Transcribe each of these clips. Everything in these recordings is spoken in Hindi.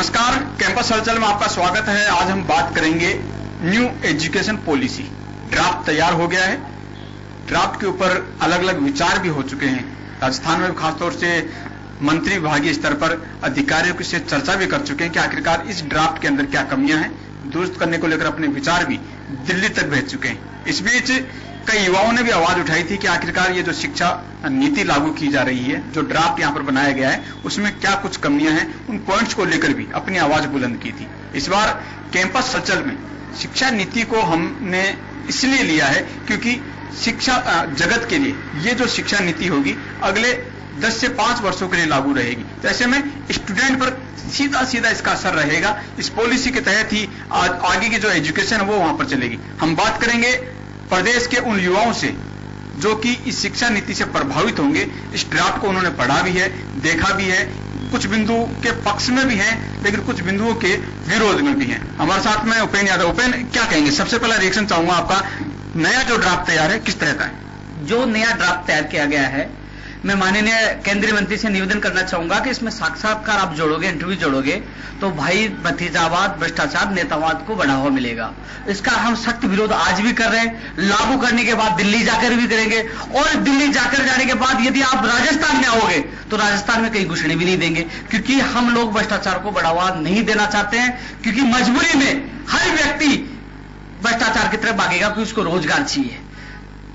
नमस्कार, कैंपस हलचल में आपका स्वागत है। आज हम बात करेंगे न्यू एजुकेशन पॉलिसी। ड्राफ्ट तैयार हो गया है। ड्राफ्ट के ऊपर अलग अलग विचार भी हो चुके हैं। राजस्थान में खासतौर से मंत्री विभागीय स्तर पर अधिकारियों से चर्चा भी कर चुके हैं कि आखिरकार इस ड्राफ्ट के अंदर क्या कमियां हैं। दुरुस्त करने को लेकर अपने विचार भी दिल्ली तक भेज चुके हैं। इस बीच कई युवाओं ने भी आवाज उठाई थी कि आखिरकार ये जो शिक्षा नीति लागू की जा रही है, जो ड्राफ्ट यहाँ पर बनाया गया है, उसमें क्या कुछ कमियां हैं, उन पॉइंट्स को लेकर भी अपनी आवाज बुलंद की थी। इस बार कैंपस हलचल में शिक्षा नीति को हमने इसलिए लिया है क्योंकि शिक्षा जगत के लिए ये जो शिक्षा नीति होगी अगले 10 से 5 वर्षों के लिए लागू रहेगी। तो ऐसे में स्टूडेंट पर सीधा सीधा इसका असर रहेगा। इस पॉलिसी के तहत ही आगे की जो एजुकेशन है वो वहां पर चलेगी। हम बात करेंगे प्रदेश के उन युवाओं से जो कि इस शिक्षा नीति से प्रभावित होंगे। इस ड्राफ्ट को उन्होंने पढ़ा भी है, देखा भी है, कुछ बिंदुओं के पक्ष में भी हैं, लेकिन कुछ बिंदुओं के विरोध में भी हैं। हमारे साथ में उपेन यादव। उपेन, क्या कहेंगे? सबसे पहला रिएक्शन चाहूंगा आपका। नया जो ड्राफ्ट तैयार है किस तरह का है? जो नया ड्राफ्ट तैयार किया गया है, मैं माननीय केंद्रीय मंत्री से निवेदन करना चाहूंगा कि इसमें साक्षात्कार आप जोड़ोगे, इंटरव्यू जोड़ोगे तो भाई भतीजावाद, भ्रष्टाचार, नेतावाद को बढ़ावा मिलेगा। इसका हम सख्त विरोध आज भी कर रहे हैं। लागू करने के बाद दिल्ली जाकर भी करेंगे, और दिल्ली जाकर जाने के बाद यदि आप राजस्थान में आओगे तो राजस्थान में कहीं घुसने भी नहीं देंगे, क्योंकि हम लोग भ्रष्टाचार को बढ़ावा नहीं देना चाहते हैं। क्योंकि मजबूरी में हर व्यक्ति भ्रष्टाचार की तरफ भागेगा, क्योंकि उसको रोजगार चाहिए।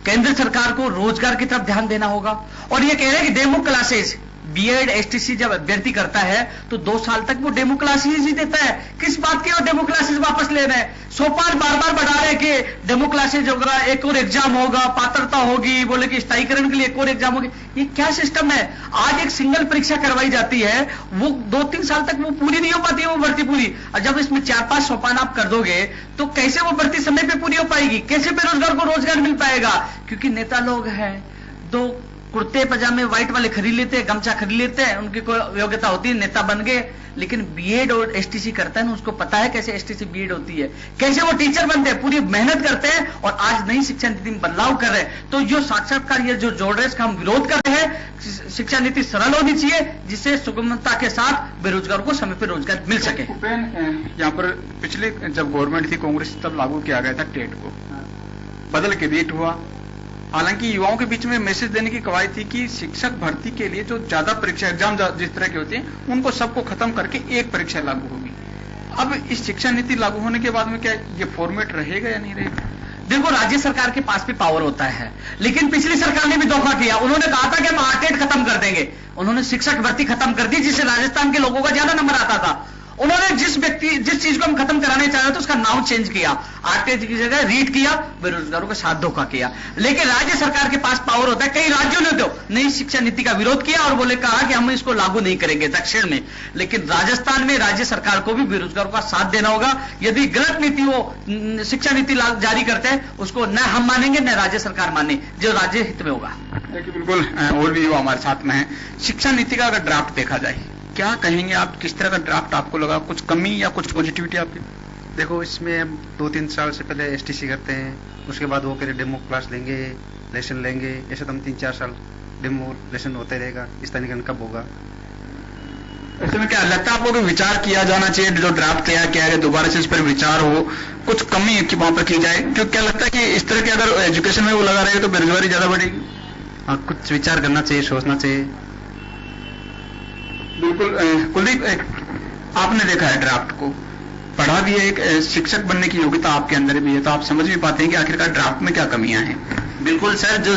केंद्र सरकार को रोजगार की तरफ ध्यान देना होगा। और ये कह रहे हैं कि डेमो क्लासेस, बीएड एसटीसी जब अभ्यर्थी करता है तो 2 साल तक वो डेमो क्लासेस ही देता है। किस बात के वो डेमो क्लासेस वापस ले रहे हैं? 105 बार बढ़ा रहे हैं कि डेमो क्लासेस होगा, एक और एग्जाम होगा, पात्रता होगी, बोले कि स्थायीकरण के लिए एक और एग्जाम होगी। ये क्या सिस्टम है? आज एक सिंगल परीक्षा करवाई जाती है, वो 2-3 साल तक वो पूरी नहीं हो पाती है, वो भर्ती पूरी। और जब इसमें 4-5 सोपान आप कर दोगे तो कैसे वो भर्ती समय पे पूरी हो पाएगी? कैसे बेरोजगार को रोजगार मिल पाएगा? क्योंकि नेता लोग हैं, 2 कुर्ते पजामे व्हाइट वाले खरीद लेते हैं, गमछा खरीद लेते हैं, उनकी कोई योग्यता होती है, नेता बन गए। लेकिन बीएड और एसटीसी करता है ना, उसको पता है कैसे एसटीसी बीएड होती है, कैसे वो टीचर बनते हैं, पूरी मेहनत करते हैं। और आज नई शिक्षा नीति में बदलाव कर रहे हैं। तो जो साक्षात्कार ये जो जोड़ रहे हैं, इसका हम विरोध कर रहे हैं। शिक्षा नीति सरल होनी चाहिए, जिससे सुगमता के साथ बेरोजगार को समय पर रोजगार मिल सके। यहाँ पर पिछले जब गवर्नमेंट थी कांग्रेस, तब लागू किया गया था टेट को, बदल के रीट हुआ। हालांकि युवाओं के बीच में मैसेज देने की कवायद थी कि शिक्षक भर्ती के लिए जो ज्यादा परीक्षा एग्जाम जिस तरह की होती हैं, उनको सबको खत्म करके एक परीक्षा लागू होगी। अब इस शिक्षा नीति लागू होने के बाद में क्या ये फॉर्मेट रहेगा या नहीं रहेगा? देखो, राज्य सरकार के पास भी पावर होता है, लेकिन पिछली सरकार ने भी धोखा किया। उन्होंने कहा था कि हम आरटेट खत्म कर देंगे, उन्होंने शिक्षक भर्ती खत्म कर दी, जिससे राजस्थान के लोगों का ज्यादा नंबर आता था। उन्होंने जिस चीज को हम खत्म कराने चाह रहे थे उसका नाम चेंज किया, आरटीए की जगह रीट किया, बेरोजगारों के साथ धोखा किया। लेकिन राज्य सरकार के पास पावर होता है। कई राज्यों ने तो नई शिक्षा नीति का विरोध किया और बोले कहा कि हम इसको लागू नहीं करेंगे दक्षिण में। लेकिन राजस्थान में राज्य सरकार को भी बेरोजगारों का साथ देना होगा। यदि गलत नीति वो शिक्षा नीति जारी करते हैं, उसको न हम मानेंगे न राज्य सरकार माने, जो राज्य हित में होगा। देखिए, बिल्कुल, और भी युवा हमारे साथ में है। शिक्षा नीति का अगर ड्राफ्ट देखा जाए, क्या कहेंगे आप? किस तरह का ड्राफ्ट आपको लगा? कुछ कमी या कुछ पॉजिटिविटी आपकी? देखो, इसमें हम 2-3 साल से पहले एसटीसी करते हैं, उसके बाद वो डेमो क्लास लेंगे, लेसन लेंगे, ऐसे तो हम 3-4 साल डेमो लेसन होते रहेगा। स्थानीयकरण कब होगा? ऐसे में क्या लगता है आपको कि विचार किया जाना चाहिए? जो ड्राफ्ट तैयार किया गया, दोबारा से इस पर विचार हो, कुछ कमी की वहां पर की जाए? क्योंकि क्या लगता है कि इस तरह के अगर एजुकेशन में वो लगा रहेगा तो बेरोजगारी ज्यादा बढ़ेगी? हाँ, कुछ विचार करना चाहिए, सोचना चाहिए। बिल्कुल। कुलदीप, आपने देखा है ड्राफ्ट को, पढ़ा भी है, एक शिक्षक बनने की योग्यता आपके अंदर भी है, तो आप समझ भी पाते हैं कि आखिरकार ड्राफ्ट में क्या कमियां हैं। बिल्कुल सर, जो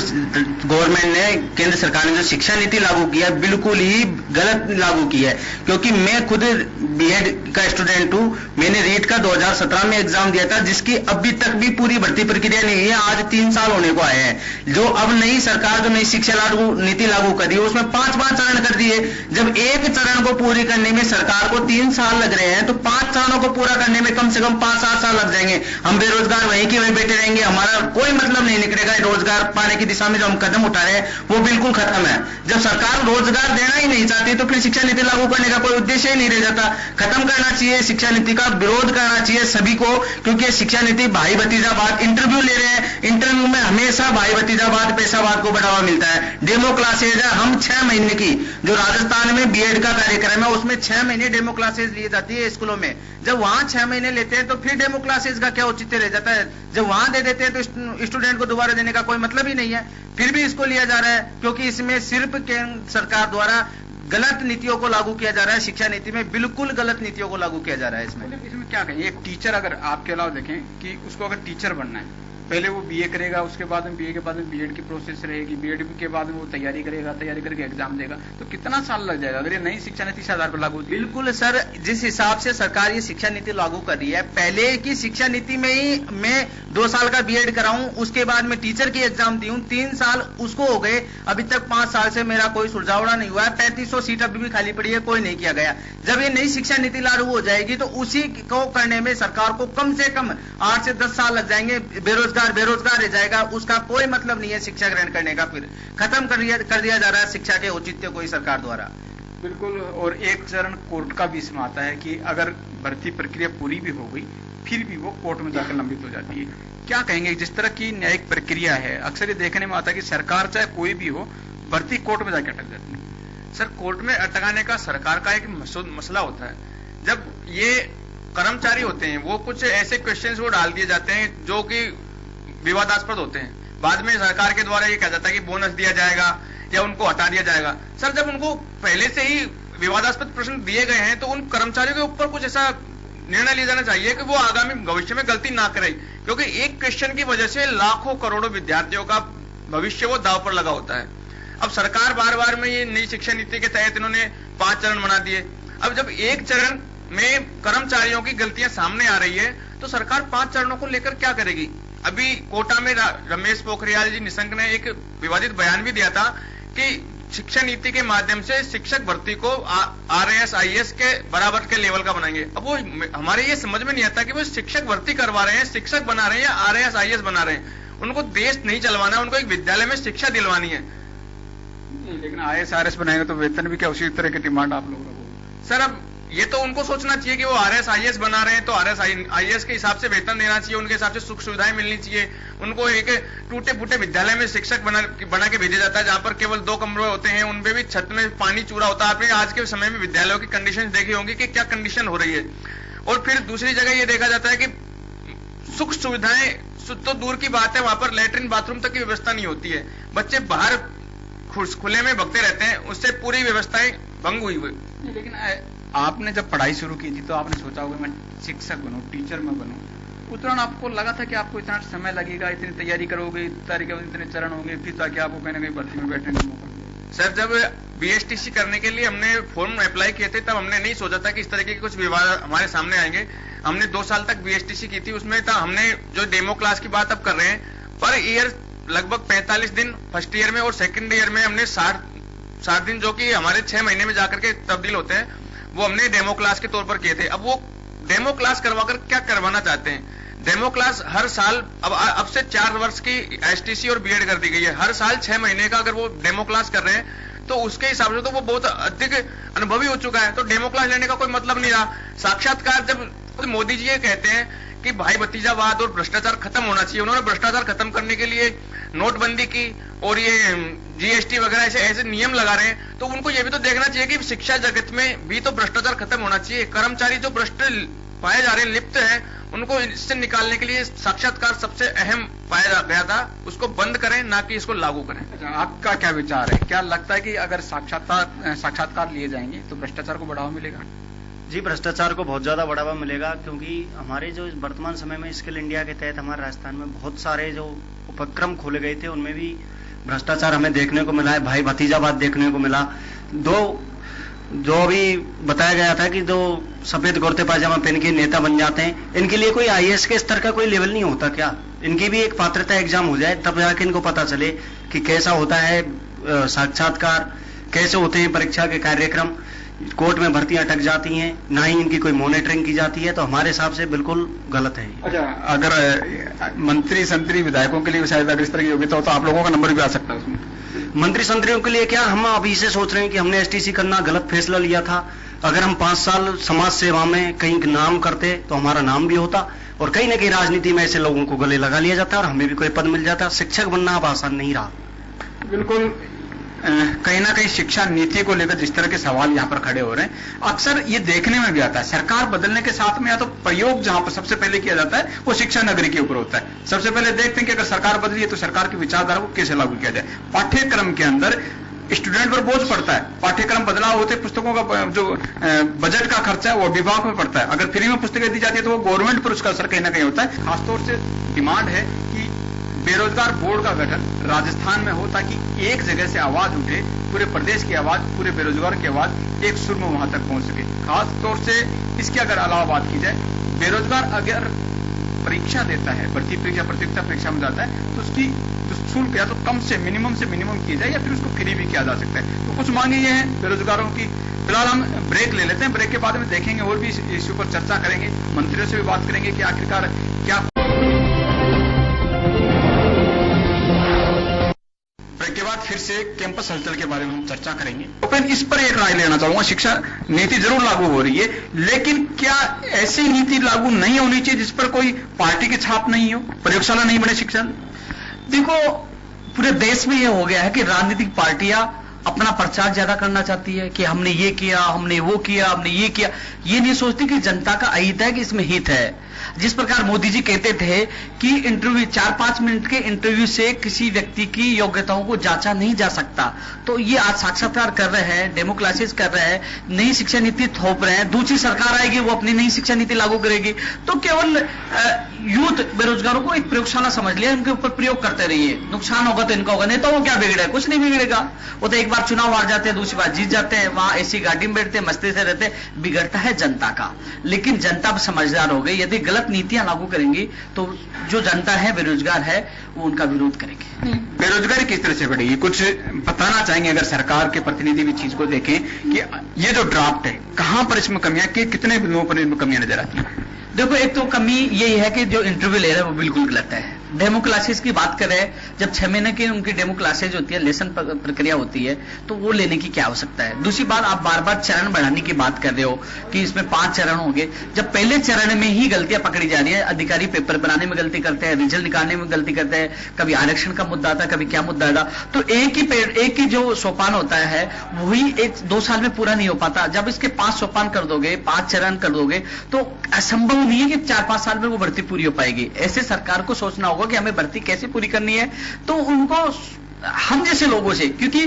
गवर्नमेंट ने, केंद्र सरकार ने जो शिक्षा नीति लागू किया, बिल्कुल ही गलत लागू किया है। क्योंकि मैं खुद बीएड का स्टूडेंट हूं, मैंने रीट का 2017 में एग्जाम दिया था, जिसकी अभी तक भी पूरी भर्ती प्रक्रिया नहीं है। आज 3 साल होने को आए हैं। जो अब नई सरकार जो नई शिक्षा नीति लागू कर दी है, उसमें 5 चरण कर दिए। जब एक चरण को पूरी करने में सरकार को 3 साल लग रहे हैं, तो 5 चरणों को पूरा करने में कम से कम 5-7 साल लग जाएंगे। हम बेरोजगार वहीं के वहीं बैठे रहेंगे, हमारा कोई मतलब नहीं निकलेगा। रोजगार पाने की दिशा में जो हम कदम उठा रहे हैं वो बिल्कुल खत्म है। जब सरकार रोजगार देना ही नहीं चाहती तो फिर शिक्षा नीति लागू करने का कोई उद्देश्य ही नहीं रह जाता। खत्म करना चाहिए शिक्षा नीति का, विरोध करना चाहिए सभी को, क्योंकि शिक्षा नीति भाई भतीजावाद, इंटरव्यू इंटरव्यू ले रहे हैं, इंटरव्यू में हमेशा भाई भतीजावाद पेशावाद को बढ़ावा मिलता है। डेमो क्लासेज है, हम 6 महीने की जो राजस्थान में बीएड का कार्यक्रम है उसमें 6 महीने डेमो क्लासेज ली जाती है स्कूलों में। जब वहां 6 महीने लेते हैं तो फिर डेमो क्लासेज का क्या औचित्य रह जाता है? जब वहां दे देते हैं तो स्टूडेंट को दोबारा देने का कोई मतलब ही नहीं है, फिर भी इसको लिया जा रहा है क्योंकि इसमें सिर्फ केंद्र सरकार द्वारा गलत नीतियों को लागू किया जा रहा है। शिक्षा नीति में बिल्कुल गलत नीतियों को लागू किया जा रहा है। इसमें क्या कहें, एक टीचर अगर आपके अलावा देखें कि उसको अगर टीचर बनना है, पहले वो बीए करेगा, उसके बाद में बीए के बाद में बीएड की प्रोसेस रहेगी, बीएड के बाद में वो तैयारी करेगा, तैयारी करके एग्जाम देगा, तो कितना साल लग जाएगा अगर ये नई शिक्षा नीति इस आधार पर लागू होती है? बिल्कुल सर, जिस हिसाब से सरकार ये शिक्षा नीति लागू कर रही है, पहले की शिक्षा नीति में ही मैं 2 साल का बीएड कराऊं, उसके बाद में टीचर की एग्जाम दी हूं, 3 साल उसको हो गए, अभी तक 5 साल से मेरा कोई सुलझावड़ा नहीं हुआ है। 3500 सीट अभी भी खाली पड़ी है, कोई नहीं किया गया। जब ये नई शिक्षा नीति लागू हो जाएगी तो उसी को करने में सरकार को कम से कम 8 से 10 साल लग जाएंगे। बेरोजगार रह जाएगा, उसका कोई मतलब नहीं है शिक्षा ग्रहण करने का। फिर खत्म कर दिया जा रहा है शिक्षा के औचित्य को ही सरकार द्वारा। बिल्कुल। और एक चरण कोर्ट का भी इसमें आता है कि अगर भर्ती प्रक्रिया पूरी भी हो गई फिर भी वो कोर्ट में जाकर लंबित हो जाती है। क्या कहेंगे, जिस तरह की न्यायिक प्रक्रिया है अक्सर ये देखने में आता है कि सरकार चाहे कोई भी हो, भर्ती कोर्ट में जाकर अटक जाती है। सर, कोर्ट में अटकाने का सरकार का एक मसला होता है। जब ये कर्मचारी होते हैं वो कुछ ऐसे क्वेश्चंस वो डाल दिए जाते हैं जो कि विवादास्पद होते हैं, बाद में सरकार के द्वारा ये कहा जाता है कि बोनस दिया जाएगा या उनको हटा दिया जाएगा। सर, जब उनको पहले से ही विवादास्पद प्रश्न दिए गए हैं तो उन कर्मचारियों के ऊपर कुछ ऐसा निर्णय लिया जाना चाहिए कि वो आगामी भविष्य में गलती ना करें, क्योंकि एक क्वेश्चन की वजह से लाखों करोड़ों विद्यार्थियों का भविष्य वो दांव पर लगा होता है। अब सरकार बार बार में ये नई शिक्षा नीति के तहत इन्होंने 5 चरण बना दिए। अब जब एक चरण में कर्मचारियों की गलतियां सामने आ रही है तो सरकार 5 चरणों को लेकर क्या करेगी? अभी कोटा में रमेश पोखरियाल जी निशंक ने एक विवादित बयान भी दिया था कि शिक्षा नीति के माध्यम से शिक्षक भर्ती को आरएएस आईएएस के बराबर के लेवल का बनाएंगे। अब वो हमारे ये समझ में नहीं आता कि वो शिक्षक भर्ती करवा रहे हैं, शिक्षक बना रहे हैं या आरएएस आईएएस बना रहे हैं। उनको देश नहीं चलवाना, उनको एक विद्यालय में शिक्षा दिलवानी है। लेकिन आईएएस आरएएस बनाएंगे तो वेतन भी क्या उसी तरह की डिमांड आप लोग रखोगे? सर, अब ये तो उनको सोचना चाहिए कि वो आरएएस आईएएस बना रहे हैं तो आरएएस आईएएस के हिसाब से वेतन देना चाहिए, उनके हिसाब से सुख सुविधाएं मिलनी चाहिए। उनको एक टूटे फूटे विद्यालय में शिक्षक बना के भेजा जाता है जहां पर केवल 2 कमरे होते हैं, उनपे भी छत में पानी चूरा होता है। आपने आज के समय में विद्यालयों की कंडीशन देखी होंगी कि क्या कंडीशन हो रही है। और फिर दूसरी जगह ये देखा जाता है कि सुख सुविधाएं तो दूर की बात है, वहां पर लैट्रिन बाथरूम तक की व्यवस्था नहीं होती है। बच्चे बाहर खुले में भगते रहते हैं, उससे पूरी व्यवस्थाएं भंग हुई हुई। लेकिन आपने जब पढ़ाई शुरू की थी तो आपने सोचा होगा मैं शिक्षक बनूं, टीचर में बनूं, उस दौरान आपको लगा था कि आपको इतना समय लगेगा, इतनी तैयारी करोगे, इतने चरण होंगे, फिर ताकि आपको कहीं ना कहीं भर्ती में बैठने का मौका मिले? सर, जब बीएसटीसी करने के लिए हमने फॉर्म अप्लाई किए थे तब हमने नहीं सोचा था कि इस तरह के कुछ विवाद हमारे सामने आएंगे। हमने 2 साल तक बीएसटीसी की थी, उसमें हमने जो डेमो क्लास की बात अब कर रहे हैं, पर ईयर लगभग 45 दिन फर्स्ट ईयर में और सेकंड ईयर में हमने 60 दिन जो कि हमारे 6 महीने में जाकर के तब्दील होते हैं, वो हमने डेमो क्लास के तौर पर किए थे। अब वो डेमो क्लास करवाकर क्या करवाना चाहते हैं? डेमो क्लास हर साल अब से 4 वर्ष की एसटीसी और बीएड कर दी गई है। हर साल 6 महीने का अगर वो डेमो क्लास कर रहे हैं तो उसके हिसाब से तो वो बहुत अधिक अनुभवी हो चुका है, तो डेमो क्लास लेने का कोई मतलब नहीं रहा। साक्षात्कार, जब मोदी जी ये कहते हैं कि भाई भतीजावाद और भ्रष्टाचार खत्म होना चाहिए, उन्होंने भ्रष्टाचार खत्म करने के लिए नोटबंदी की और ये जीएसटी वगैरह ऐसे नियम लगा रहे हैं, तो उनको ये भी तो देखना चाहिए कि शिक्षा जगत में भी तो भ्रष्टाचार खत्म होना चाहिए। कर्मचारी जो भ्रष्ट पाए जा रहे हैं, लिप्त हैं, उनको इससे निकालने के लिए साक्षात्कार सबसे अहम पाया गया था। उसको बंद करें, ना कि इसको लागू करें। अच्छा, आपका क्या विचार है? क्या लगता है कि अगर साक्षात्कार लिए जाएंगे तो भ्रष्टाचार को बढ़ावा मिलेगा? जी, भ्रष्टाचार को बहुत ज्यादा बढ़ावा मिलेगा, क्योंकि हमारे जो वर्तमान समय में स्किल इंडिया के तहत हमारे राजस्थान में बहुत सारे जो उपक्रम खोले गए थे उनमें भी भ्रष्टाचार हमें देखने को मिला है, भाई भतीजावाद देखने को मिला। जो अभी बताया गया था कि जो सफेद कुर्ते पायजामा पहन के नेता बन जाते हैं, इनके लिए कोई आईएएस के स्तर का कोई लेवल नहीं होता क्या? इनकी भी एक पात्रता एग्जाम हो जाए तब जाके इनको पता चले कि कैसा होता है साक्षात्कार, कैसे होते हैं परीक्षा के कार्यक्रम। कोर्ट में भर्तियां अटक जाती हैं, ना ही इनकी कोई मॉनिटरिंग की जाती है, तो हमारे हिसाब से बिल्कुल गलत है। अच्छा, अगर मंत्री संतरी विधायकों के लिए शायद अगर इस तरह की योग्यता हो तो आप लोगों का नंबर भी आ सकता है उसमें? मंत्री संतरियों के लिए क्या, हम अभी से सोच रहे हैं कि हमने एसटीसी करना गलत फैसला लिया था। अगर हम 5 साल समाज सेवा में कहीं नाम करते तो हमारा नाम भी होता, और कहीं ना कहीं राजनीति में ऐसे लोगों को गले लगा लिया जाता है और हमें भी कोई पद मिल जाता है। शिक्षक बनना अब आसान नहीं रहा। बिल्कुल, कहीं ना कहीं शिक्षा नीति को लेकर जिस तरह के सवाल यहाँ पर खड़े हो रहे हैं, अक्सर ये देखने में भी आता है सरकार बदलने के साथ में या तो प्रयोग जहां पर सबसे पहले किया जाता है वो शिक्षा नगरी के ऊपर होता है। सबसे पहले देखते हैं कि अगर सरकार बदली है तो सरकार की विचारधारा को कैसे लागू किया जाए। पाठ्यक्रम के अंदर स्टूडेंट पर बोझ पड़ता है, पाठ्यक्रम बदलाव होते, पुस्तकों का जो बजट का खर्चा है वो विभाग में पड़ता है। अगर फ्री में पुस्तकें दी जाती है तो वो गवर्नमेंट पर उसका असर कहीं ना कहीं होता है। खासतौर से डिमांड है कि बेरोजगार बोर्ड का गठन राजस्थान में हो ताकि एक जगह से आवाज उठे, पूरे प्रदेश की आवाज, पूरे बेरोजगार की आवाज एक सुर में वहां तक पहुंच सके। खास तौर से इसकी अगर अलावा बात की जाए, बेरोजगार अगर परीक्षा देता है, भर्ती परीक्षा प्रतियोगिता परीक्षा में जाता है तो उसकी जो शुल्क या तो कम से मिनिमम की जाए या फिर उसको फ्री भी किया जा सकता है। तो कुछ मांगे ये हैं बेरोजगारों की। फिलहाल हम ब्रेक ले लेते हैं, ब्रेक के बाद में देखेंगे और भी इस ऊपर चर्चा करेंगे, मंत्रियों से भी बात करेंगे कि आखिरकार क्या। ब्रेक के बाद फिर से कैंपस हलचल के बारे में हम चर्चा करेंगे। ओपन इस पर एक राय लेना चाहूंगा, शिक्षा नीति जरूर लागू हो रही है, लेकिन क्या ऐसी नीति लागू नहीं होनी चाहिए जिस पर कोई पार्टी की छाप नहीं हो, प्रयोगशाला नहीं बने शिक्षा? देखो, पूरे देश में ये हो गया है कि राजनीतिक पार्टियां अपना प्रचार ज्यादा करना चाहती है कि हमने ये किया, हमने वो किया, हमने ये किया। ये नहीं सोचती कि जनता का अहित है, कि इसमें हित है। जिस प्रकार मोदी जी कहते थे कि इंटरव्यू 4-5 मिनट के इंटरव्यू से किसी व्यक्ति की योग्यताओं को जांचा नहीं जा सकता, तो ये आज साक्षात्कार कर रहे हैं, डेमो क्लासेस कर रहे हैं, नई शिक्षा नीति थोप रहे हैं। दूसरी सरकार आएगी, वो अपनी नई शिक्षा नीति लागू करेगी, तो केवल यूथ बेरोजगारों को एक प्रयोगशाला समझ लिया, उनके ऊपर प्रयोग करते रहिए, नुकसान होगा तो इनका होगा, नहीं तो वो क्या बिगड़े, कुछ नहीं बिगड़ेगा। वो तो एक बार चुनाव हार जाते हैं, दूसरी बार जीत जाते हैं, वहां ऐसी गाड़ी में बैठते, मस्ती से रहते, बिगड़ता है जनता का। लेकिन जनता समझदार हो गई, यदि गलत नीतियां लागू करेंगी तो जो जनता है, बेरोजगार है, वो उनका विरोध करेंगे। बेरोजगारी किस तरह से बढ़ेगी, कुछ बताना चाहेंगे? अगर सरकार के प्रतिनिधि भी चीज को देखें कि ये जो ड्राफ्ट है, कहां पर इसमें कमियां, कि कितने बिंदुओं पर इसमें कमियां नजर आती हैं? देखो, एक तो कमी यही है कि जो इंटरव्यू ले रहे हैं वो बिल्कुल गलत है। डेमो क्लासेस की बात करें, जब 6 महीने की उनकी डेमो क्लासेज होती है, लेसन प्रक्रिया होती है, तो वो लेने की क्या आवश्यकता है? दूसरी बात, आप बार बार चरण बढ़ाने की बात कर रहे हो कि इसमें 5 चरण होंगे, जब पहले चरण में ही गलतियां पकड़ी जा रही है। अधिकारी पेपर बनाने में गलती करते हैं, रिजल्ट निकालने में गलती करते हैं, कभी आरक्षण का मुद्दा आता है, कभी क्या मुद्दा आता, तो एक ही जो सोपान होता है वही 1-2 साल में पूरा नहीं हो पाता। जब इसके 5 सोपान कर दोगे, 5 चरण कर दोगे, तो असंभव नहीं है कि 4-5 साल में वो भर्ती पूरी हो पाएगी। ऐसे सरकार को सोचना होगा कि हमें भर्ती कैसे पूरी करनी है, तो उनको हम जैसे लोगों से, क्योंकि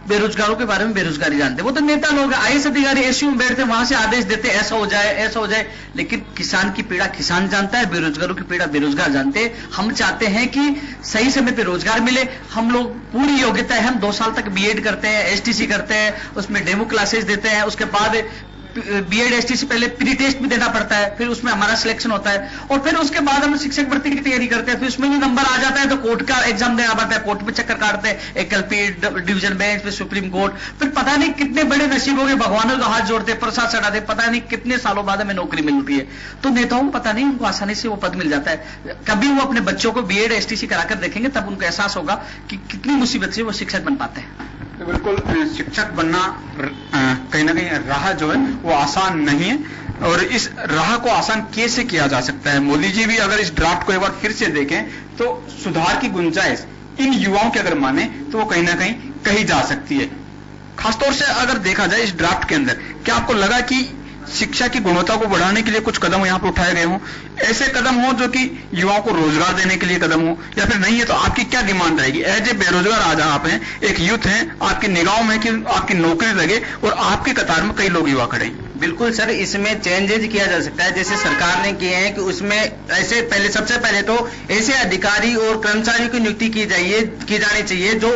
बेरोजगारों के बारे में बेरोजगारी जानते, वो तो नेता लोग, आईएएस अधिकारी एसयू में बैठते, वहां से आदेश देते ऐसा हो जाए, ऐसा हो जाए, लेकिन किसान की पीड़ा किसान जानता है, बेरोजगारों की पीड़ा बेरोजगार जानते हैं। हम चाहते हैं कि सही समय पे रोजगार मिले। हम लोग पूरी योग्यता है, हम 2 साल तक बीएड करते हैं, एसटीसी करते हैं, उसमें डेमो क्लासेस देते हैं, उसके बाद बीएड एसटीसी पहले प्री टेस्ट भी देना पड़ता है, फिर उसमें हमारा सिलेक्शन होता है, और फिर उसके बाद हम शिक्षक भर्ती की तैयारी करते हैं। फिर उसमें भी नंबर आ जाता है तो कोर्ट का एग्जाम देना पड़ता है, कोर्ट में चक्कर काटते हैं, एकलपी, डिवीजन बेंच, फिर सुप्रीम कोर्ट, फिर पता नहीं कितने बड़े नसीब हो गए, भगवानों का हाथ जोड़ते, प्रसाद चढ़ाते, पता नहीं कितने सालों बाद हमें नौकरी मिलती है। तो नेताओं को पता नहीं, उनको आसानी से वो पद मिल जाता है। कभी वो अपने बच्चों को बीएड एसटीसी कराकर देखेंगे, तब उनको एहसास होगा कि कितनी मुसीबत से वो शिक्षक बन पाते हैं। तो बिल्कुल, शिक्षक बनना कहीं ना कहीं राह जो है वो आसान नहीं है, और इस राह को आसान कैसे किया जा सकता है? मोदी जी भी अगर इस ड्राफ्ट को एक बार फिर से देखें तो सुधार की गुंजाइश इन युवाओं के अगर माने तो वो कहीं ना कहीं कही जा सकती है। खासतौर से अगर देखा जाए इस ड्राफ्ट के अंदर, क्या आपको लगा कि शिक्षा की गुणवत्ता को बढ़ाने के लिए कुछ कदम यहाँ पर उठाए गए हों, ऐसे कदम हो जो कि युवाओं को रोजगार देने के लिए कदम हो, या फिर नहीं है तो आपकी क्या डिमांड रहेगी? एज ए बेरोजगार आज आप हैं, एक यूथ हैं, आपकी निगाहों में कि आपकी नौकरी लगे और आपकी कतार में कई लोग युवा खड़े हैं। बिल्कुल सर, इसमें चेंजेज किया जा सकता है, जैसे सरकार ने किए हैं कि उसमें ऐसे पहले, सबसे पहले तो ऐसे अधिकारी और कर्मचारियों की नियुक्ति की जानी चाहिए जो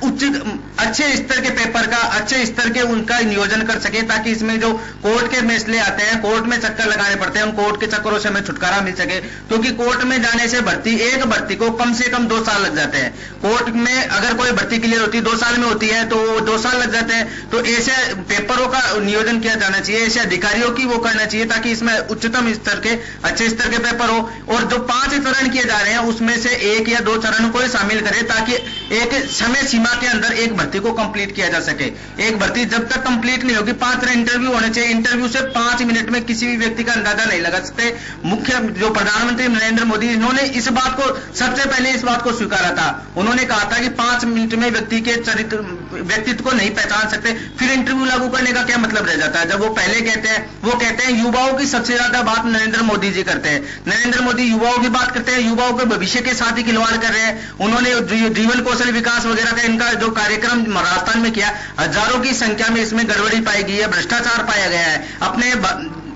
उचित अच्छे स्तर के पेपर का, अच्छे स्तर के उनका नियोजन कर सके, ताकि इसमें जो कोर्ट के मसले आते हैं, कोर्ट में चक्कर लगाने पड़ते हैं, उन कोर्ट के चक्करों से हमें छुटकारा मिल सके। क्योंकि कोर्ट में जाने से एक भर्ती को कम से कम 2 साल लग जाते हैं। कोर्ट में अगर कोई भर्ती क्लियर होती है 2 साल में होती है, तो 2 साल लग जाते हैं। तो ऐसे पेपरों का नियोजन किया जाना चाहिए, चाहिए, ऐसे अधिकारियों की वो करना चाहिए ताकि इसमें उच्चतम स्तर के अच्छे स्तर के पेपर हो। और जो 5 चरण किए जा रहे हैं उसमें से 1 या 2 चरण को शामिल करें ताकि एक समय सीमा के अंदर एक भर्ती को कंप्लीट किया जा सके। एक भर्ती जब तक कंप्लीट नहीं होगी, 5 तरह इंटरव्यू होने चाहिए। इंटरव्यू से 5 मिनट में किसी भी व्यक्ति का अंदाजा नहीं लगा सकते। मुख्य जो प्रधानमंत्री नरेंद्र मोदी, इन्होंने इस बात को सबसे पहले इस बात को स्वीकारा था। उन्होंने कहा था कि 5 मिनट में व्यक्ति के व्यक्तित्व को नहीं पहचान सकते, फिर इंटरव्यू लागू करने का क्या मतलब रह जाता है। जब वो पहले कहते हैं, वो कहते हैं युवाओं की सबसे ज्यादा बात नरेंद्र मोदी जी करते हैं। नरेंद्र मोदी युवाओं की बात करते हैं, युवाओं के भविष्य के साथ ही खिलवाड़ कर रहे हैं। उन्होंने जीवन कौशल विकास वगैरह का इनका जो कार्यक्रम राजस्थान में किया, हजारों की संख्या में इसमें गड़बड़ी पाई गई है, भ्रष्टाचार पाया गया है, अपने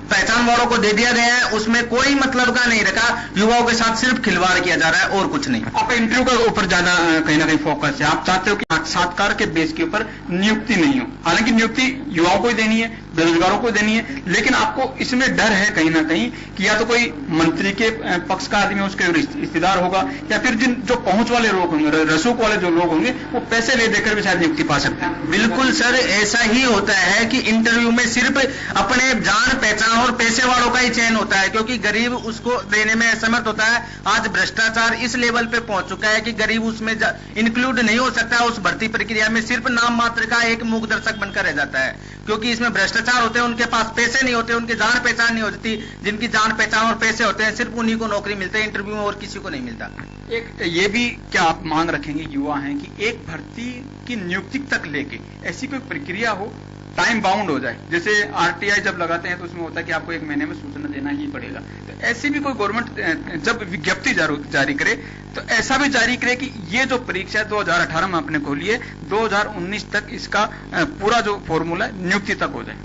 पहचान वालों को दे दिया गया है, उसमें कोई मतलब का नहीं रखा। युवाओं के साथ सिर्फ खिलवाड़ किया जा रहा है और कुछ नहीं। आपका इंटरव्यू के ऊपर ज्यादा कहीं ना कहीं फोकस है। आप चाहते हो कि साक्षात्कार के बेस के ऊपर नियुक्ति नहीं हो। हालांकि नियुक्ति युवाओं को ही देनी है, बेरोजगारों को देनी है, लेकिन आपको इसमें डर है कहीं ना कहीं कि या तो कोई मंत्री के पक्ष का आदमी उसके रिश्तेदार होगा, या फिर जिन जो पहुंच वाले लोग होंगे, रसूख वाले जो लोग होंगे, वो पैसे ले देकर भी शायद नियुक्ति पा सकते हैं। बिल्कुल सर, ऐसा ही होता है कि इंटरव्यू में सिर्फ अपने जान पहचान और पैसे वालों का ही चयन होता है, क्योंकि गरीब उसको देने में असमर्थ होता है। आज भ्रष्टाचार इस लेवल पे पहुंच चुका है कि गरीब उसमें इंक्लूड नहीं हो सकता। उस भर्ती प्रक्रिया में सिर्फ नाम मात्र का एक मूक दर्शक बनकर रह जाता है, क्योंकि इसमें भ्रष्टाचार होते हैं, उनके पास पैसे नहीं होते, उनकी जान पहचान नहीं होती। जिनकी जान पहचान और पैसे होते हैं, सिर्फ उन्हीं को नौकरी मिलती है, इंटरव्यू में और किसी को नहीं मिलता। एक ये भी क्या आप मांग रखेंगे युवा हैं कि एक भर्ती की नियुक्ति तक लेके ऐसी कोई प्रक्रिया हो, टाइम बाउंड हो जाए। जैसे आरटीआई जब लगाते हैं तो उसमें होता है कि आपको 1 महीने में सूचना देना ही पड़ेगा। तो ऐसी भी कोई गवर्नमेंट जब विज्ञप्ति जारी करे तो ऐसा भी जारी करे कि ये जो परीक्षा 2018 में आपने खोली है, 2019 तक इसका पूरा जो फॉर्मूला नियुक्ति तक हो जाए।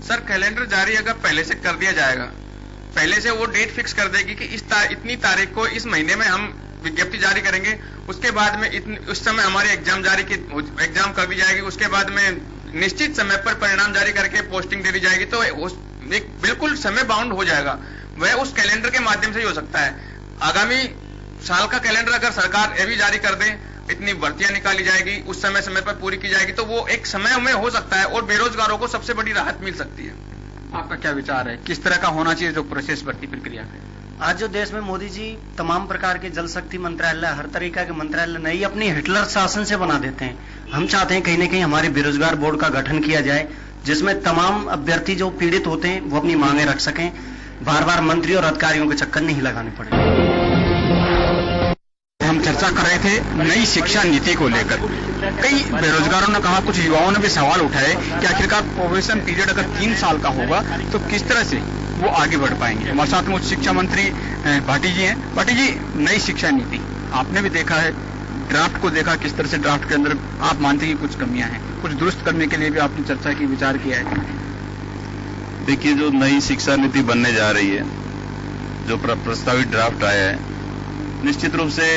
सर, कैलेंडर जारी अगर पहले से कर दिया जाएगा, पहले से वो डेट फिक्स कर देगी कि इतनी तारीख को इस महीने में हम विज्ञप्ति जारी करेंगे, उसके बाद में उस समय हमारे एग्जाम कर दी जाएगी, उसके बाद में निश्चित समय पर परिणाम जारी करके पोस्टिंग दे दी जाएगी, तो एक बिल्कुल समय बाउंड हो जाएगा। वह उस कैलेंडर के माध्यम से ही हो सकता है। आगामी साल का कैलेंडर अगर सरकार ये भी जारी कर दे, इतनी भर्तियां निकाली जाएगी, उस समय पर पूरी की जाएगी, तो वो एक समय में हो सकता है और बेरोजगारों को सबसे बड़ी राहत मिल सकती है। आपका क्या विचार है, किस तरह का होना चाहिए जो प्रोसेस भर्ती प्रक्रिया? आज जो देश में मोदी जी तमाम प्रकार के जल शक्ति मंत्रालय, हर तरीका के मंत्रालय नई अपनी हिटलर शासन से बना देते हैं। हम चाहते हैं कहीं ना कहीं हमारे बेरोजगार बोर्ड का गठन किया जाए, जिसमें तमाम अभ्यर्थी जो पीड़ित होते हैं वो अपनी मांगे रख सकें, बार बार मंत्री और अधिकारियों के चक्कर नहीं लगाने पड़े। हम चर्चा कर रहे थे नई शिक्षा नीति को लेकर। कई बेरोजगारों ने कहा, कुछ युवाओं ने भी सवाल उठाए कि आखिरकार प्रोबेशन पीरियड अगर 3 साल का होगा तो किस तरह से वो आगे बढ़ पाएंगे। हमारे साथ में उच्च शिक्षा मंत्री भाटी जी हैं। भाटी जी, नई शिक्षा नीति आपने भी देखा है, ड्राफ्ट को देखा, किस तरह से ड्राफ्ट के अंदर आप मानते हैं कि कुछ कमियां हैं, कुछ दुरुस्त करने के लिए भी आपने चर्चा की, विचार किया है? देखिए, जो नई शिक्षा नीति बनने जा रही है, जो प्रस्तावित ड्राफ्ट आया है, निश्चित रूप से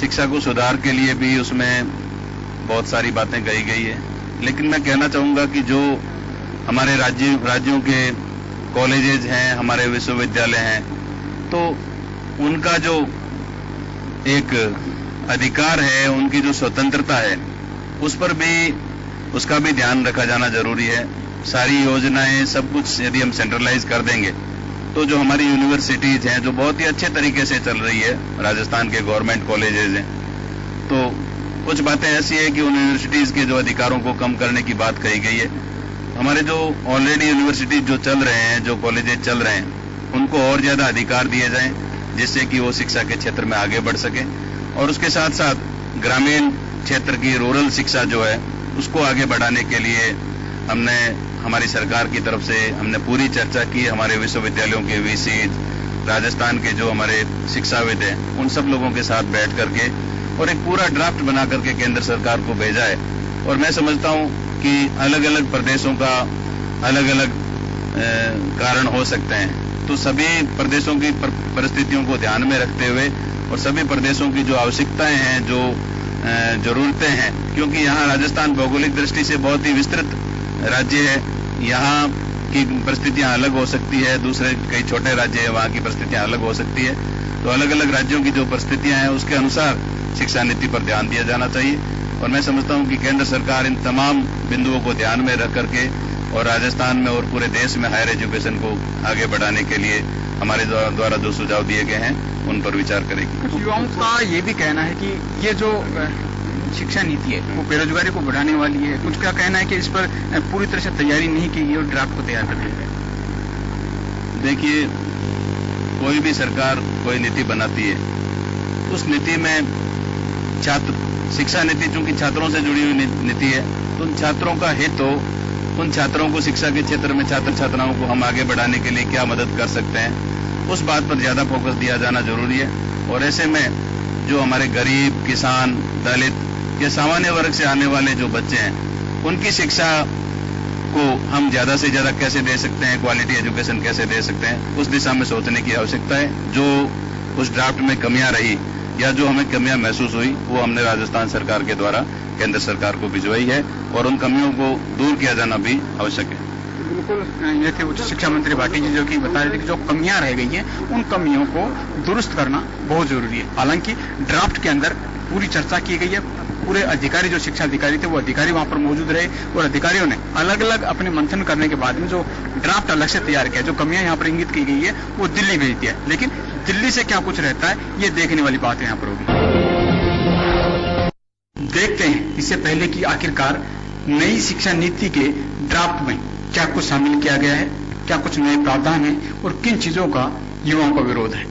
शिक्षा को सुधार के लिए भी उसमें बहुत सारी बातें कही गई है। लेकिन मैं कहना चाहूंगा कि जो हमारे राज्यों के कॉलेजेज हैं, हमारे विश्वविद्यालय हैं, तो उनका जो एक अधिकार है, उनकी जो स्वतंत्रता है, उस पर भी उसका भी ध्यान रखा जाना जरूरी है। सारी योजनाएं, सब कुछ यदि हम सेंट्रलाइज कर देंगे तो जो हमारी यूनिवर्सिटीज हैं, जो बहुत ही अच्छे तरीके से चल रही है, राजस्थान के गवर्नमेंट कॉलेजेज हैं, तो कुछ बातें ऐसी है कि उन यूनिवर्सिटीज के जो अधिकारों को कम करने की बात कही गई है। हमारे जो ऑलरेडी यूनिवर्सिटीज जो चल रहे हैं, जो कॉलेजेज चल रहे हैं, उनको और ज्यादा अधिकार दिए जाएं, जिससे कि वो शिक्षा के क्षेत्र में आगे बढ़ सके। और उसके साथ साथ ग्रामीण क्षेत्र की रूरल शिक्षा जो है, उसको आगे बढ़ाने के लिए हमारी सरकार की तरफ से हमने पूरी चर्चा की। हमारे विश्वविद्यालयों के वीसी, राजस्थान के जो हमारे शिक्षाविद हैं, उन सब लोगों के साथ बैठ करके और एक पूरा ड्राफ्ट बना करके केंद्र सरकार को भेजा है। और मैं समझता हूं कि अलग अलग प्रदेशों का अलग अलग कारण हो सकते हैं, तो सभी प्रदेशों की परिस्थितियों को ध्यान में रखते हुए और सभी प्रदेशों की जो आवश्यकताएं हैं, जो जरूरतें हैं, क्योंकि यहाँ राजस्थान भौगोलिक दृष्टि से बहुत ही विस्तृत राज्य है, यहाँ की परिस्थितियां अलग हो सकती है, दूसरे कई छोटे राज्य है, वहाँ की परिस्थितियां अलग हो सकती है। तो अलग अलग राज्यों की जो परिस्थितियां हैं, उसके अनुसार शिक्षा नीति पर ध्यान दिया जाना चाहिए। और मैं समझता हूं कि केंद्र सरकार इन तमाम बिंदुओं को ध्यान में रख करके और राजस्थान में और पूरे देश में हायर एजुकेशन को आगे बढ़ाने के लिए हमारे द्वारा जो सुझाव दिए गए हैं उन पर विचार करेगी। कुछ युवाओं का ये भी कहना है कि ये जो शिक्षा नीति है वो बेरोजगारी को बढ़ाने वाली है। कुछ का कहना है कि इस पर पूरी तरह से तैयारी नहीं की गई और ड्राफ्ट को तैयार कर दिया गया। देखिए, कोई भी सरकार कोई नीति बनाती है, उस नीति में शिक्षा नीति चूंकि छात्रों से जुड़ी हुई नीति है, तो उन छात्रों का हित हो, उन छात्रों को शिक्षा के क्षेत्र में छात्र छात्राओं को हम आगे बढ़ाने के लिए क्या मदद कर सकते हैं, उस बात पर ज्यादा फोकस दिया जाना जरूरी है। और ऐसे में जो हमारे गरीब, किसान, दलित या सामान्य वर्ग से आने वाले जो बच्चे हैं, उनकी शिक्षा को हम ज्यादा से ज्यादा कैसे दे सकते हैं, क्वालिटी एजुकेशन कैसे दे सकते हैं, उस दिशा में सोचने की आवश्यकता है। जो उस ड्राफ्ट में कमियां रही या जो हमें कमियां महसूस हुई, वो हमने राजस्थान सरकार के द्वारा केंद्र सरकार को भिजवाई है और उन कमियों को दूर किया जाना भी आवश्यक है। बिल्कुल, ये थे उच्च शिक्षा मंत्री भाटी जी जो कि बता रहे थे कि जो कमियां रह गई हैं उन कमियों को दुरुस्त करना बहुत जरूरी है। हालांकि ड्राफ्ट के अंदर पूरी चर्चा की गई है, पूरे अधिकारी जो शिक्षा अधिकारी थे वो अधिकारी वहां पर मौजूद रहे और अधिकारियों ने अलग अलग अपने मंथन करने के बाद में जो ड्राफ्ट अलग से तैयार किया, जो कमियां यहाँ पर इंगित की गई है वो दिल्ली भेज दिया। लेकिन दिल्ली से क्या कुछ रहता है ये देखने वाली बात यहाँ पर होगी। देखते हैं इससे पहले कि आखिरकार नई शिक्षा नीति के ड्राफ्ट में क्या कुछ शामिल किया गया है, क्या कुछ नए प्रावधान है और किन चीजों का युवाओं का विरोध है।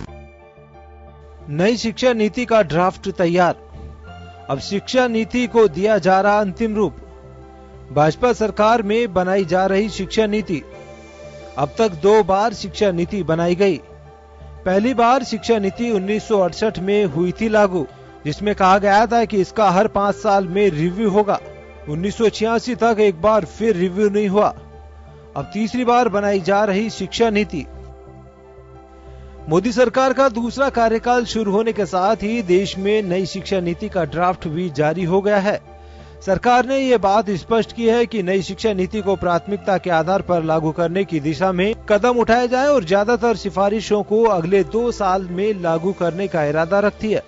नई शिक्षा नीति का ड्राफ्ट तैयार, अब शिक्षा नीति को दिया जा रहा अंतिम रूप। भाजपा सरकार में बनाई जा रही शिक्षा नीति। अब तक 2 बार शिक्षा नीति बनाई गई। पहली बार शिक्षा नीति 1968 में हुई थी लागू, जिसमें कहा गया था कि इसका हर 5 साल में रिव्यू होगा। 1986 तक एक बार फिर रिव्यू नहीं हुआ। अब तीसरी बार बनाई जा रही शिक्षा नीति। मोदी सरकार का दूसरा कार्यकाल शुरू होने के साथ ही देश में नई शिक्षा नीति का ड्राफ्ट भी जारी हो गया है। सरकार ने ये बात स्पष्ट की है कि नई शिक्षा नीति को प्राथमिकता के आधार पर लागू करने की दिशा में कदम उठाए जाए और ज्यादातर सिफारिशों को अगले 2 साल में लागू करने का इरादा रखती है।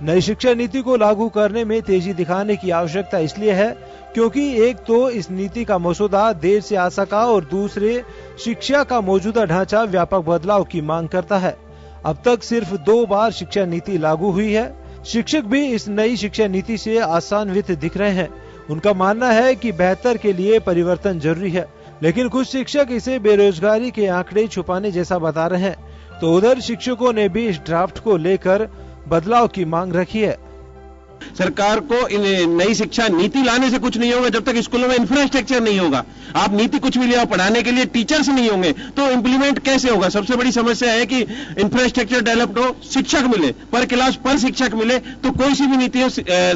नई शिक्षा नीति को लागू करने में तेजी दिखाने की आवश्यकता इसलिए है क्योंकि एक तो इस नीति का मसौदा देर से आ सका और दूसरे शिक्षा का मौजूदा ढांचा व्यापक बदलाव की मांग करता है। अब तक सिर्फ 2 बार शिक्षा नीति लागू हुई है। शिक्षक भी इस नई शिक्षा नीति से आशान्वित दिख रहे हैं। उनका मानना है कि बेहतर के लिए परिवर्तन जरूरी है, लेकिन कुछ शिक्षक इसे बेरोजगारी के आंकड़े छुपाने जैसा बता रहे हैं। तो उधर शिक्षकों ने भी इस ड्राफ्ट को लेकर बदलाव की मांग रखी है। सरकार को नई शिक्षा नीति लाने से कुछ नहीं होगा जब तक स्कूलों में इंफ्रास्ट्रक्चर नहीं होगा। आप नीति कुछ भी ले आओ, पढ़ाने के लिए टीचर्स नहीं होंगे तो इम्प्लीमेंट कैसे होगा। सबसे बड़ी समस्या है कि इंफ्रास्ट्रक्चर डेवलप्ड हो, शिक्षक मिले, पर क्लास पर शिक्षक मिले तो कोई सी भी नीति हो,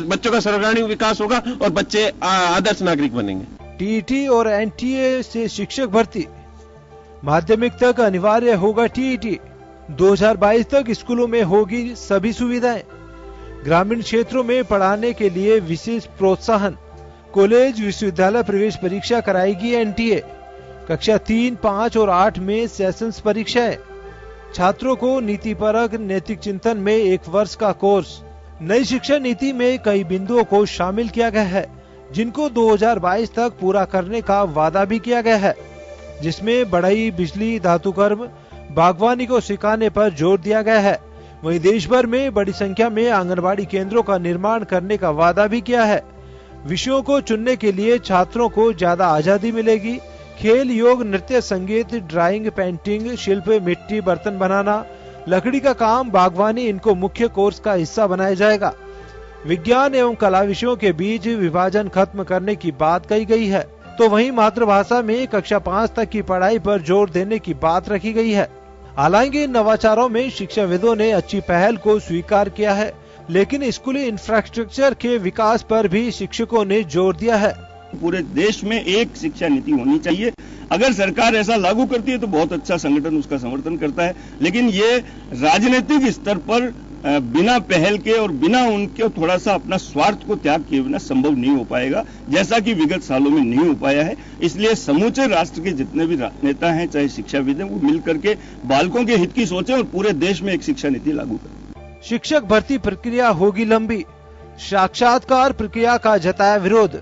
बच्चों का सर्वांगीण विकास होगा और बच्चे आदर्श नागरिक बनेंगे। टीईटी और एनटीए से शिक्षक भर्ती, माध्यमिक तक अनिवार्य होगा टीईटी। 2022 तक स्कूलों में होगी सभी सुविधाएं। ग्रामीण क्षेत्रों में पढ़ाने के लिए विशेष प्रोत्साहन। कॉलेज विश्वविद्यालय प्रवेश परीक्षा कराएगी एनटीए। कक्षा 3, 5 और 8 में सेशंस परीक्षाएं। छात्रों को नीतिपरक नैतिक चिंतन में 1 वर्ष का कोर्स। नई शिक्षा नीति में कई बिंदुओं को शामिल किया गया है जिनको 2022 तक पूरा करने का वादा भी किया गया है, जिसमें बढ़ई, बिजली, धातुकर्म, बागवानी को सिखाने पर जोर दिया गया है। वहीं देश भर में बड़ी संख्या में आंगनबाड़ी केंद्रों का निर्माण करने का वादा भी किया है। विषयों को चुनने के लिए छात्रों को ज्यादा आजादी मिलेगी। खेल, योग, नृत्य, संगीत, ड्राइंग, पेंटिंग, शिल्प, मिट्टी, बर्तन बनाना, लकड़ी का काम, बागवानी इनको मुख्य कोर्स का हिस्सा बनाया जाएगा। विज्ञान एवं कला विषयों के बीच विभाजन खत्म करने की बात कही गई है। तो वहीं मातृभाषा में कक्षा 5 तक की पढ़ाई पर जोर देने की बात रखी गई है। हालांकि नवाचारों में शिक्षाविदों ने अच्छी पहल को स्वीकार किया है, लेकिन स्कूली इंफ्रास्ट्रक्चर के विकास पर भी शिक्षकों ने जोर दिया है। पूरे देश में एक शिक्षा नीति होनी चाहिए। अगर सरकार ऐसा लागू करती है तो बहुत अच्छा, संगठन उसका समर्थन करता है, लेकिन ये राजनीतिक स्तर पर बिना पहल के और बिना उनके थोड़ा सा अपना स्वार्थ को त्याग किए बिना संभव नहीं हो पाएगा, जैसा कि विगत सालों में नहीं हो पाया है। इसलिए समूचे राष्ट्र के जितने भी नेता हैं, चाहे शिक्षाविद हैं, वो मिलकर के बालकों के हित की सोचें और पूरे देश में एक शिक्षा नीति लागू करें। शिक्षक भर्ती प्रक्रिया होगी लंबी। साक्षात्कार प्रक्रिया का जताया विरोध।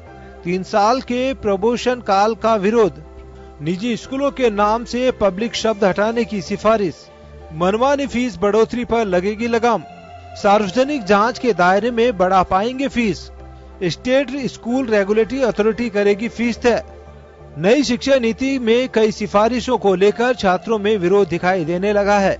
3 साल के प्रमोशन काल का विरोध। निजी स्कूलों के नाम से पब्लिक शब्द हटाने की सिफारिश, मनमानी फीस बढ़ोतरी पर लगेगी लगाम, सार्वजनिक जांच के दायरे में बढ़ा पाएंगे fees, state school regulatory authority करेगी फीस तय। नई शिक्षा नीति में कई सिफारिशों को लेकर छात्रों में विरोध दिखाई देने लगा है।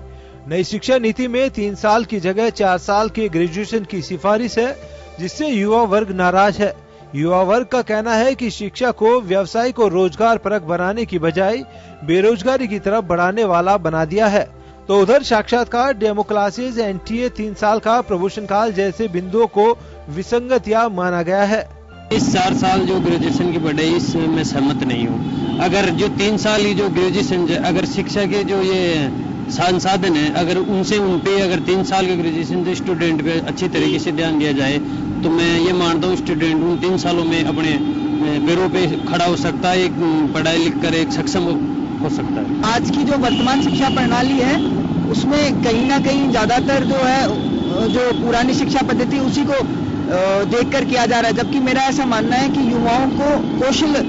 नई शिक्षा नीति में 3 साल की जगह 4 साल के ग्रेजुएशन की सिफारिश है, जिससे युवा वर्ग नाराज है। युवा वर्ग का कहना है कि शिक्षा को व्यवसाय को रोजगार परक बनाने की बजाय बेरोजगारी की तरफ बढ़ाने वाला बना दिया है। तो उधर साक्षात्कार, डेमो क्लासेज, एनटीए, 3 साल का प्रमोशन काल जैसे बिंदुओं को विसंगत या माना गया है। इस 4 साल जो ग्रेजुएशन की बढ़ाई, इसमें मैं सहमत नहीं हूँ। अगर जो 3 साल की जो ग्रेजुएशन, अगर शिक्षा के जो ये संसाधन है, अगर उन पे अगर 3 साल के ग्रेजुएशन से स्टूडेंट पे अच्छी तरीके से ध्यान दिया जाए, तो मैं ये मानता हूँ स्टूडेंट उन 3 सालों में अपने पैरों पे खड़ा हो सकता है, एक पढ़ाई लिख कर एक सक्षम हो सकता है। आज की जो वर्तमान शिक्षा प्रणाली है, उसमें कहीं ना कहीं ज्यादातर जो है, जो पुरानी शिक्षा पद्धति उसी को देखकर किया जा रहा है, जबकि मेरा ऐसा मानना है कि युवाओं को कौशल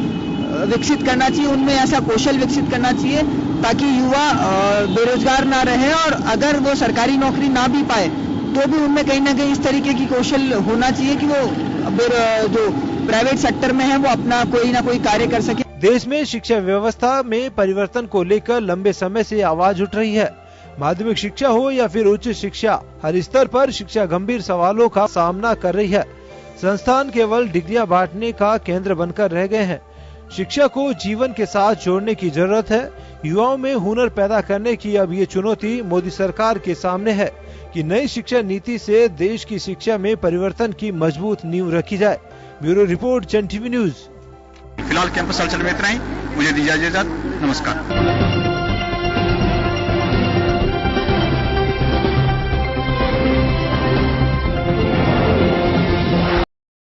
विकसित करना चाहिए, उनमें ऐसा कौशल विकसित करना चाहिए ताकि युवा बेरोजगार ना रहे, और अगर वो सरकारी नौकरी ना भी पाए तो भी उनमें कहीं ना कहीं इस तरीके की कौशल होना चाहिए कि वो जो प्राइवेट सेक्टर में है वो अपना कोई ना कोई कार्य कर सके। देश में शिक्षा व्यवस्था में परिवर्तन को लेकर लंबे समय से आवाज उठ रही है। माध्यमिक शिक्षा हो या फिर उच्च शिक्षा, हर स्तर पर शिक्षा गंभीर सवालों का सामना कर रही है। संस्थान केवल डिग्रियां बांटने का केंद्र बनकर रह गए हैं। शिक्षा को जीवन के साथ जोड़ने की जरूरत है। युवाओं में हुनर पैदा करने की अब ये चुनौती मोदी सरकार के सामने है कि नई शिक्षा नीति से देश की शिक्षा में परिवर्तन की मजबूत नींव रखी जाए। Bureau report, Sun TV news. फिलहाल कैंपस हलचल में इतना ही। मुझे दीजिए इजाजत, नमस्कार।